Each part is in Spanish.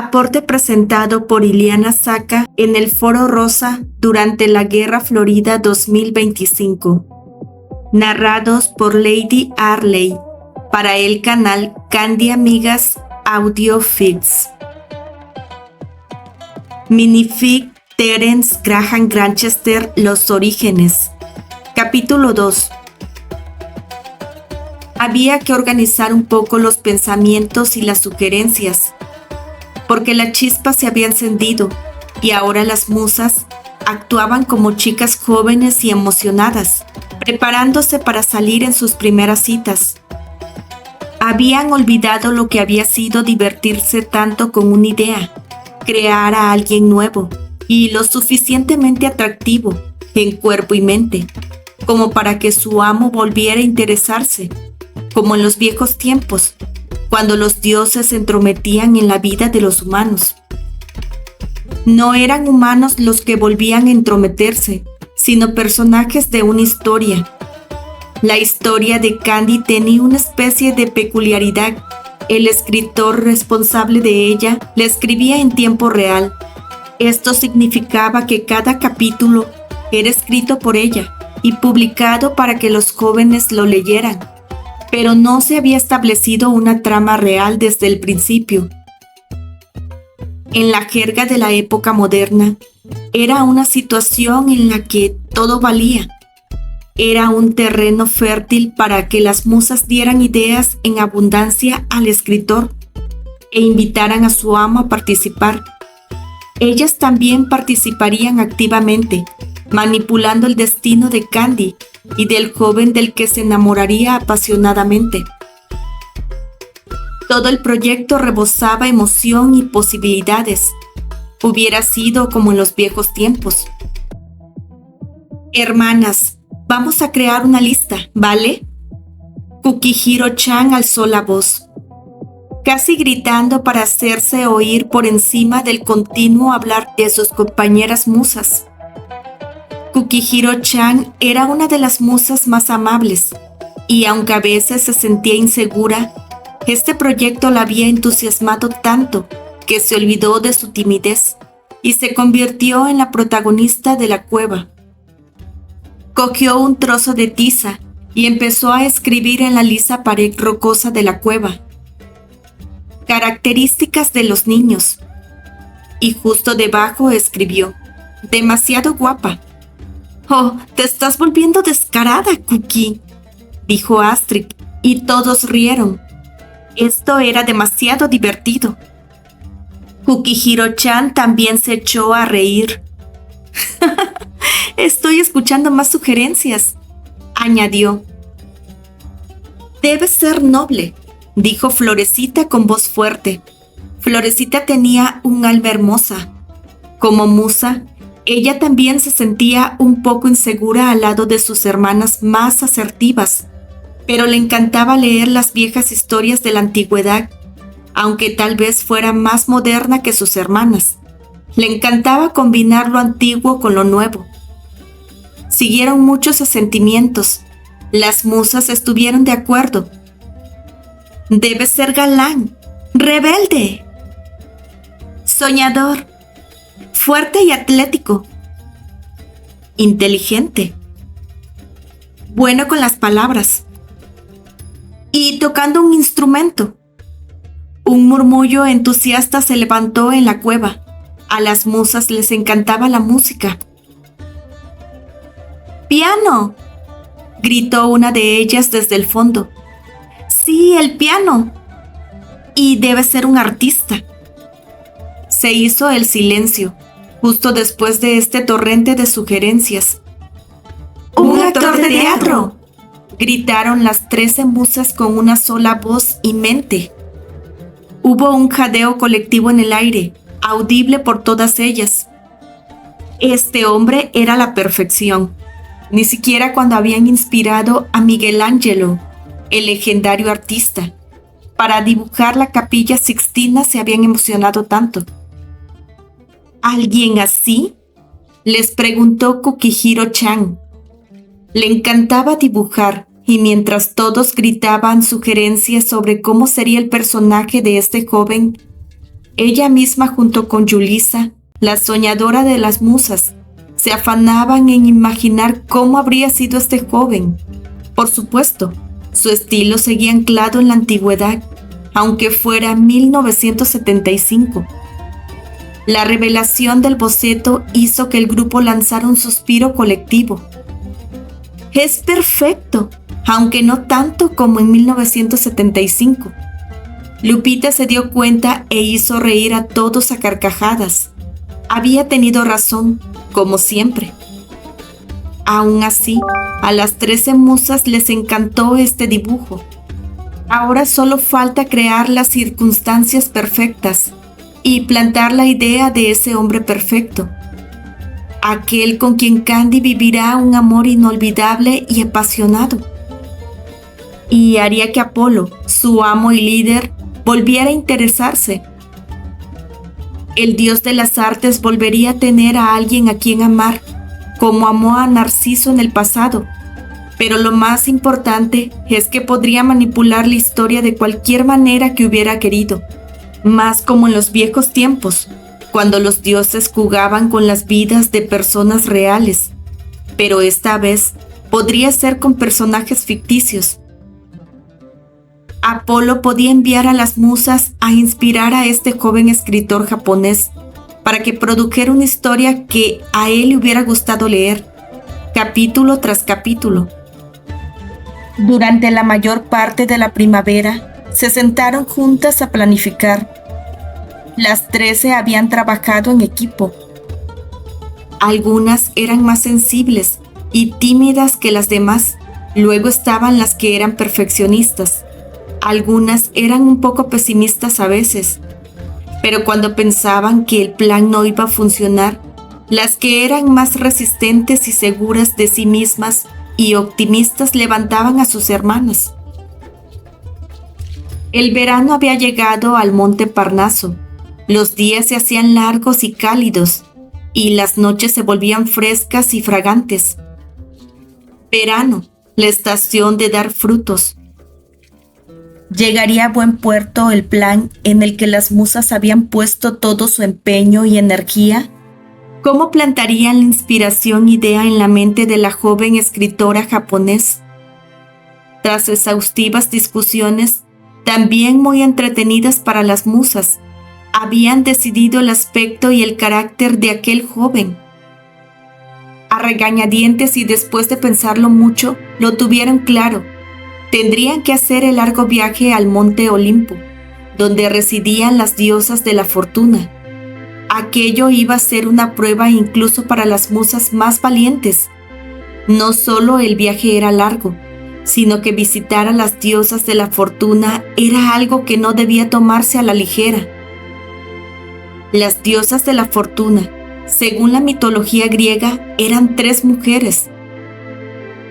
Aporte presentado por Iliana Saca en el Foro Rosa durante la Guerra Florida 2025. Narrados por Lady Arley para el canal Candy Amigas Audio Feeds. Minifig Terence Graham Granchester, Los Orígenes. Capítulo 2. Había que organizar un poco los pensamientos y las sugerencias, porque la chispa se había encendido y ahora las musas actuaban como chicas jóvenes y emocionadas, preparándose para salir en sus primeras citas. Habían olvidado lo que había sido divertirse tanto con una idea, crear a alguien nuevo y lo suficientemente atractivo en cuerpo y mente, como para que su amo volviera a interesarse, como en los viejos tiempos, cuando los dioses se entrometían en la vida de los humanos. No eran humanos los que volvían a entrometerse, sino personajes de una historia. La historia de Candy tenía una especie de peculiaridad. El escritor responsable de ella la escribía en tiempo real. Esto significaba que cada capítulo era escrito por ella y publicado para que los jóvenes lo leyeran. Pero no se había establecido una trama real desde el principio. En la jerga de la época moderna, era una situación en la que todo valía. Era un terreno fértil para que las musas dieran ideas en abundancia al escritor e invitaran a su amo a participar. Ellas también participarían activamente, manipulando el destino de Candy y del joven del que se enamoraría apasionadamente. Todo el proyecto rebosaba emoción y posibilidades. Hubiera sido como en los viejos tiempos. Hermanas, vamos a crear una lista, ¿vale? Kukihiro-chan alzó la voz, casi gritando para hacerse oír por encima del continuo hablar de sus compañeras musas. Kukihiro-chan era una de las musas más amables, y aunque a veces se sentía insegura, este proyecto la había entusiasmado tanto que se olvidó de su timidez y se convirtió en la protagonista de la cueva. Cogió un trozo de tiza y empezó a escribir en la lisa pared rocosa de la cueva. Características de los niños. Y justo debajo escribió: demasiado guapa. «Oh, te estás volviendo descarada, Cookie», dijo Astrid, y todos rieron. Esto era demasiado divertido. Kukihiro-chan también se echó a reír. «Estoy escuchando más sugerencias», añadió. «Debes ser noble», dijo Florecita con voz fuerte. Florecita tenía un alma hermosa. Como musa, ella también se sentía un poco insegura al lado de sus hermanas más asertivas, pero le encantaba leer las viejas historias de la antigüedad, aunque tal vez fuera más moderna que sus hermanas. Le encantaba combinar lo antiguo con lo nuevo. Siguieron muchos asentimientos. Las musas estuvieron de acuerdo. «Debes ser galán, rebelde, soñador, fuerte y atlético, inteligente, bueno con las palabras y tocando un instrumento». Un murmullo entusiasta se levantó en la cueva. A las musas les encantaba la música. «¡Piano!», gritó una de ellas desde el fondo. «Sí, el piano. Y debe ser un artista». Se hizo el silencio, justo después de este torrente de sugerencias. «¡Un actor de teatro!», gritaron las 13 musas con una sola voz y mente. Hubo un jadeo colectivo en el aire, audible por todas ellas. Este hombre era la perfección. Ni siquiera cuando habían inspirado a Michelangelo, el legendario artista, para dibujar la Capilla Sixtina se habían emocionado tanto. ¿Alguien así?, les preguntó Kukihiro-chan. Le encantaba dibujar, y mientras todos gritaban sugerencias sobre cómo sería el personaje de este joven, Ella misma junto con Yulisa, la soñadora de las musas, se afanaban en imaginar cómo habría sido este joven. Por supuesto, su estilo seguía anclado en la antigüedad, aunque fuera 1975. La revelación del boceto hizo que el grupo lanzara un suspiro colectivo. Es perfecto, aunque no tanto como en 1975. Lupita se dio cuenta e hizo reír a todos a carcajadas. Había tenido razón, como siempre. Aún así, a las 13 musas les encantó este dibujo. Ahora solo falta crear las circunstancias perfectas y plantar la idea de ese hombre perfecto, aquel con quien Candy vivirá un amor inolvidable y apasionado, y haría que Apolo, su amo y líder, volviera a interesarse. El dios de las artes volvería a tener a alguien a quien amar, como amó a Narciso en el pasado. Pero lo más importante es que podría manipular la historia de cualquier manera que hubiera querido, más como en los viejos tiempos, cuando los dioses jugaban con las vidas de personas reales, pero esta vez podría ser con personajes ficticios. Apolo podía enviar a las musas a inspirar a este joven escritor japonés para que produjera una historia que a él le hubiera gustado leer, capítulo tras capítulo. Durante la mayor parte de la primavera, se sentaron juntas a planificar. Las 13 habían trabajado en equipo. Algunas eran más sensibles y tímidas que las demás. Luego estaban las que eran perfeccionistas. Algunas eran un poco pesimistas a veces, pero cuando pensaban que el plan no iba a funcionar, las que eran más resistentes y seguras de sí mismas y optimistas levantaban a sus hermanas. El verano había llegado al monte Parnaso. Los días se hacían largos y cálidos, y las noches se volvían frescas y fragantes. Verano, la estación de dar frutos. Llegaría a buen puerto el plan en el que las musas habían puesto todo su empeño y energía. ¿Cómo plantarían la inspiración idea en la mente de la joven escritora japonés? Tras exhaustivas discusiones, también muy entretenidas para las musas, habían decidido el aspecto y el carácter de aquel joven. A regañadientes y después de pensarlo mucho, lo tuvieron claro. Tendrían que hacer el largo viaje al monte Olimpo, donde residían las diosas de la fortuna. Aquello iba a ser una prueba incluso para las musas más valientes. No solo el viaje era largo, sino que visitar a las diosas de la fortuna era algo que no debía tomarse a la ligera. Las diosas de la fortuna, según la mitología griega, eran 3 mujeres.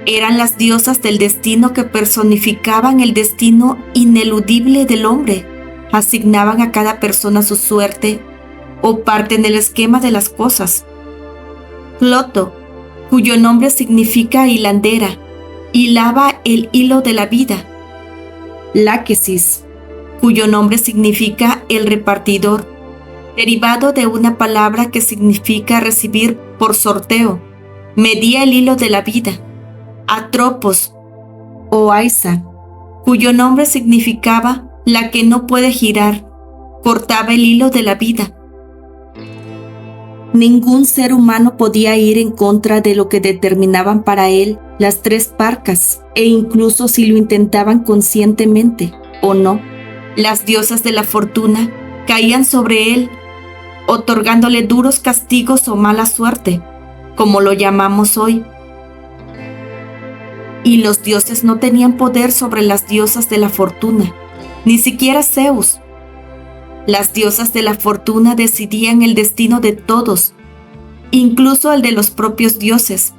Eran las diosas del destino que personificaban el destino ineludible del hombre. Asignaban a cada persona su suerte o parte en el esquema de las cosas. Cloto, cuyo nombre significa hilandera, hilaba el hilo de la vida. Láquesis, cuyo nombre significa el repartidor, derivado de una palabra que significa recibir por sorteo, medía el hilo de la vida. Atropos, o Aisa, cuyo nombre significaba la que no puede girar, cortaba el hilo de la vida. Ningún ser humano podía ir en contra de lo que determinaban para él las 3 parcas, e incluso si lo intentaban conscientemente o no, las diosas de la fortuna caían sobre él, otorgándole duros castigos o mala suerte, como lo llamamos hoy. Y los dioses no tenían poder sobre las diosas de la fortuna, ni siquiera Zeus. Las diosas de la fortuna decidían el destino de todos, incluso el de los propios dioses.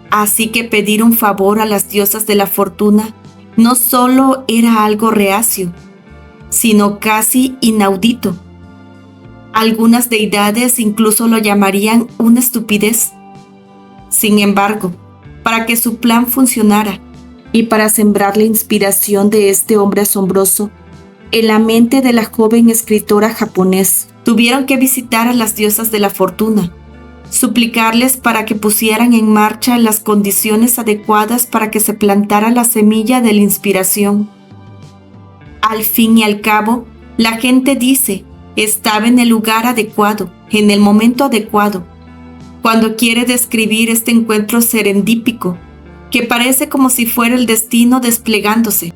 Así que pedir un favor a las diosas de la fortuna no solo era algo reacio, sino casi inaudito. Algunas deidades incluso lo llamarían una estupidez. Sin embargo, para que su plan funcionara y para sembrar la inspiración de este hombre asombroso, en la mente de la joven escritora japonés. Tuvieron que visitar a las diosas de la fortuna, suplicarles para que pusieran en marcha las condiciones adecuadas para que se plantara la semilla de la inspiración. Al fin y al cabo, la gente dice, estaba en el lugar adecuado, en el momento adecuado, cuando quiere describir este encuentro serendípico, que parece como si fuera el destino desplegándose.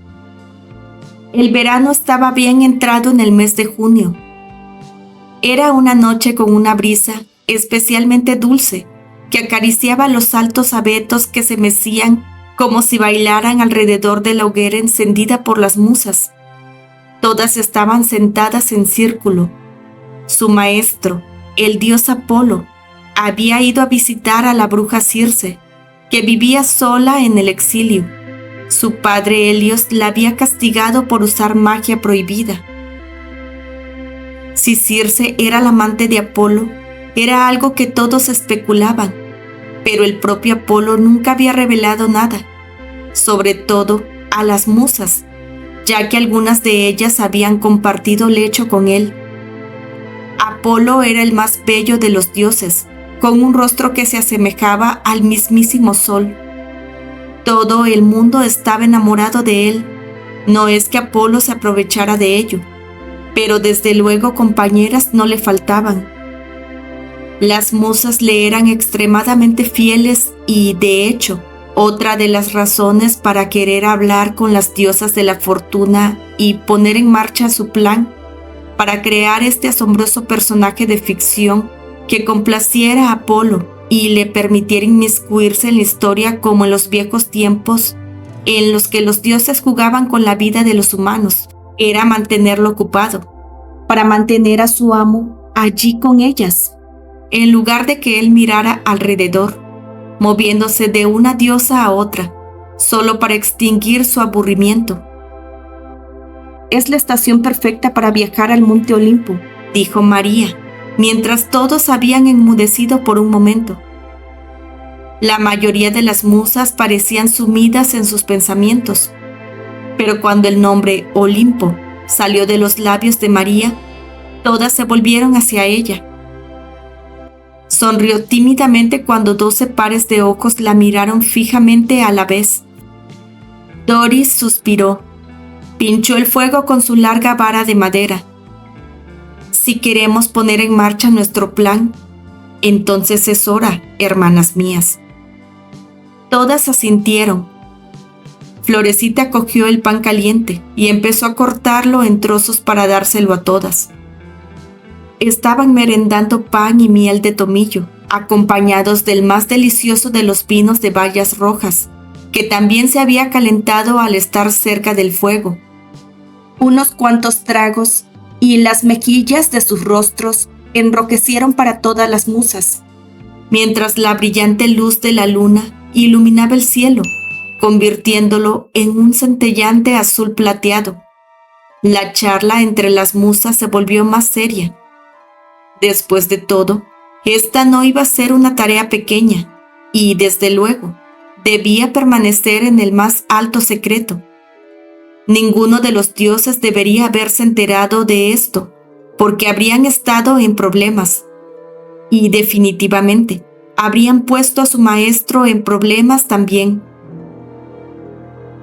El verano estaba bien entrado en el mes de junio. Era una noche con una brisa especialmente dulce, que acariciaba los altos abetos que se mecían como si bailaran alrededor de la hoguera encendida por las musas. Todas estaban sentadas en círculo. Su maestro, el dios Apolo, había ido a visitar a la bruja Circe, que vivía sola en el exilio. Su padre Helios la había castigado por usar magia prohibida. Si Circe era la amante de Apolo, era algo que todos especulaban, pero el propio Apolo nunca había revelado nada, sobre todo a las musas, ya que algunas de ellas habían compartido lecho con él. Apolo era el más bello de los dioses, con un rostro que se asemejaba al mismísimo sol. Todo el mundo estaba enamorado de él. No es que Apolo se aprovechara de ello, pero desde luego compañeras no le faltaban. Las musas le eran extremadamente fieles y, de hecho, otra de las razones para querer hablar con las diosas de la fortuna y poner en marcha su plan para crear este asombroso personaje de ficción que complaciera a Apolo y le permitiera inmiscuirse en la historia como en los viejos tiempos en los que los dioses jugaban con la vida de los humanos, era mantenerlo ocupado, para mantener a su amo allí con ellas, en lugar de que él mirara alrededor, moviéndose de una diosa a otra, solo para extinguir su aburrimiento. Es la estación perfecta para viajar al Monte Olimpo, dijo María, mientras todos habían enmudecido por un momento. La mayoría de las musas parecían sumidas en sus pensamientos, pero cuando el nombre Olimpo salió de los labios de María, todas se volvieron hacia ella. Sonrió tímidamente cuando 12 pares de ojos la miraron fijamente a la vez. Doris suspiró. Pinchó el fuego con su larga vara de madera. Si queremos poner en marcha nuestro plan, entonces es hora, hermanas mías. Todas asintieron. Florecita cogió el pan caliente y empezó a cortarlo en trozos para dárselo a todas. Estaban merendando pan y miel de tomillo, acompañados del más delicioso de los vinos de bayas rojas, que también se había calentado al estar cerca del fuego. Unos cuantos tragos y las mejillas de sus rostros enrojecieron para todas las musas, mientras la brillante luz de la luna iluminaba el cielo, convirtiéndolo en un centellante azul plateado. La charla entre las musas se volvió más seria. Después de todo, esta no iba a ser una tarea pequeña y, desde luego, debía permanecer en el más alto secreto. Ninguno de los dioses debería haberse enterado de esto, porque habrían estado en problemas y, definitivamente, habrían puesto a su maestro en problemas también.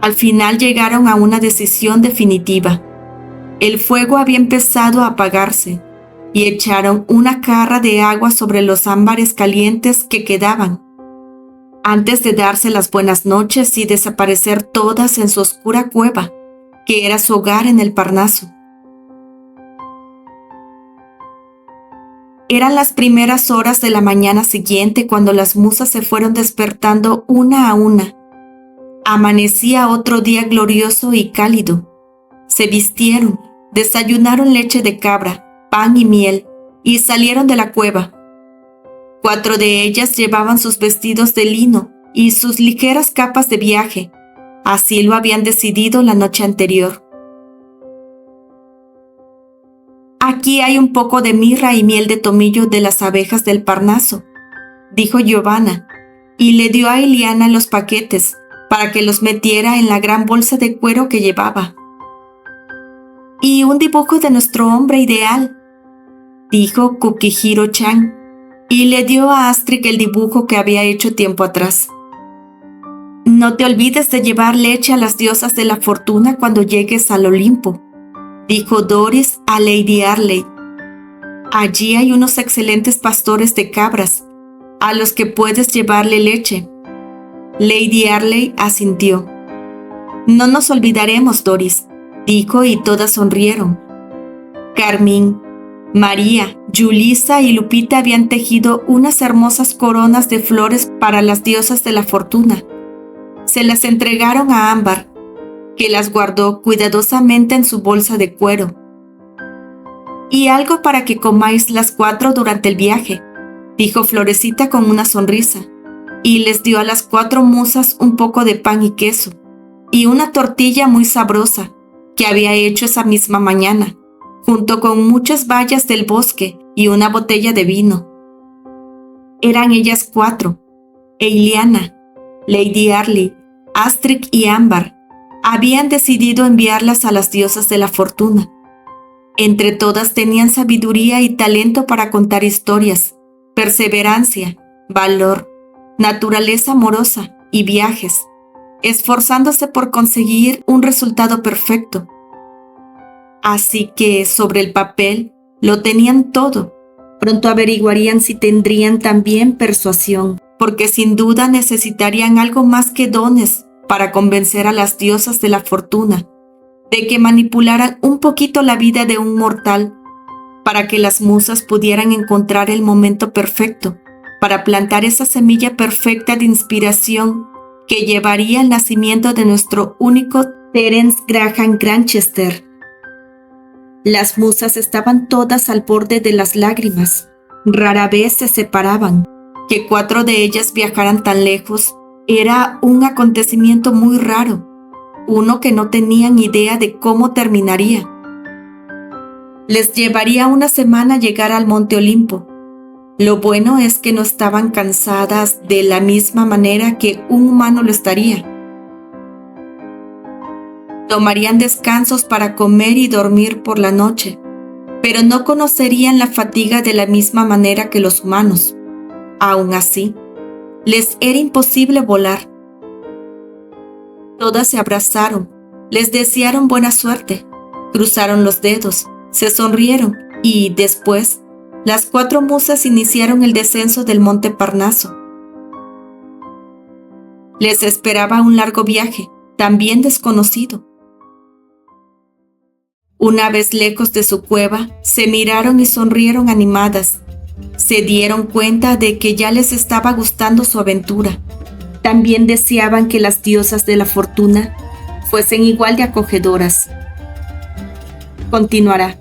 Al final llegaron a una decisión definitiva. El fuego había empezado a apagarse y echaron una jarra de agua sobre los ámbares calientes que quedaban, antes de darse las buenas noches y desaparecer todas en su oscura cueva, que era su hogar en el Parnaso. Eran las primeras horas de la mañana siguiente cuando las musas se fueron despertando una a una. Amanecía otro día glorioso y cálido. Se vistieron, desayunaron leche de cabra, pan y miel, y salieron de la cueva. 4 de ellas llevaban sus vestidos de lino y sus ligeras capas de viaje. Así lo habían decidido la noche anterior. Aquí hay un poco de mirra y miel de tomillo de las abejas del Parnaso, dijo Giovanna, y le dio a Iliana los paquetes para que los metiera en la gran bolsa de cuero que llevaba. Y un dibujo de nuestro hombre ideal, dijo Kukihiro-chan, y le dio a Astrid el dibujo que había hecho tiempo atrás. No te olvides de llevar leche a las diosas de la fortuna cuando llegues al Olimpo, dijo Doris a Lady Arley. Allí hay unos excelentes pastores de cabras, a los que puedes llevarle leche. Lady Arley asintió. No nos olvidaremos, Doris, dijo, y todas sonrieron. Carmín, María, Yulisa y Lupita habían tejido unas hermosas coronas de flores para las diosas de la fortuna. Se las entregaron a Ámbar, que las guardó cuidadosamente en su bolsa de cuero. Y algo para que comáis las 4 durante el viaje, dijo Florecita con una sonrisa, y les dio a las 4 musas un poco de pan y queso, y una tortilla muy sabrosa, que había hecho esa misma mañana, junto con muchas bayas del bosque y una botella de vino. Eran ellas 4, Eiliana, Lady Arley, Astrid y Ámbar. Habían decidido enviarlas a las diosas de la fortuna. Entre todas tenían sabiduría y talento para contar historias, perseverancia, valor, naturaleza amorosa y viajes, esforzándose por conseguir un resultado perfecto. Así que, sobre el papel, lo tenían todo. Pronto averiguarían si tendrían también persuasión, porque sin duda necesitarían algo más que dones para convencer a las diosas de la fortuna de que manipularan un poquito la vida de un mortal, para que las musas pudieran encontrar el momento perfecto para plantar esa semilla perfecta de inspiración que llevaría al nacimiento de nuestro único Terence Graham Grantchester. Las musas estaban todas al borde de las lágrimas. Rara vez se separaban. Que 4 de ellas viajaran tan lejos era un acontecimiento muy raro, uno que no tenían idea de cómo terminaría. Les llevaría una semana llegar al Monte Olimpo. Lo bueno es que no estaban cansadas de la misma manera que un humano lo estaría. Tomarían descansos para comer y dormir por la noche, pero no conocerían la fatiga de la misma manera que los humanos. Aún así, les era imposible volar. Todas se abrazaron, les desearon buena suerte, cruzaron los dedos, se sonrieron y, después, las 4 musas iniciaron el descenso del monte Parnaso. Les esperaba un largo viaje, también desconocido. Una vez lejos de su cueva, se miraron y sonrieron animadas. Se dieron cuenta de que ya les estaba gustando su aventura. También deseaban que las diosas de la fortuna fuesen igual de acogedoras. Continuará.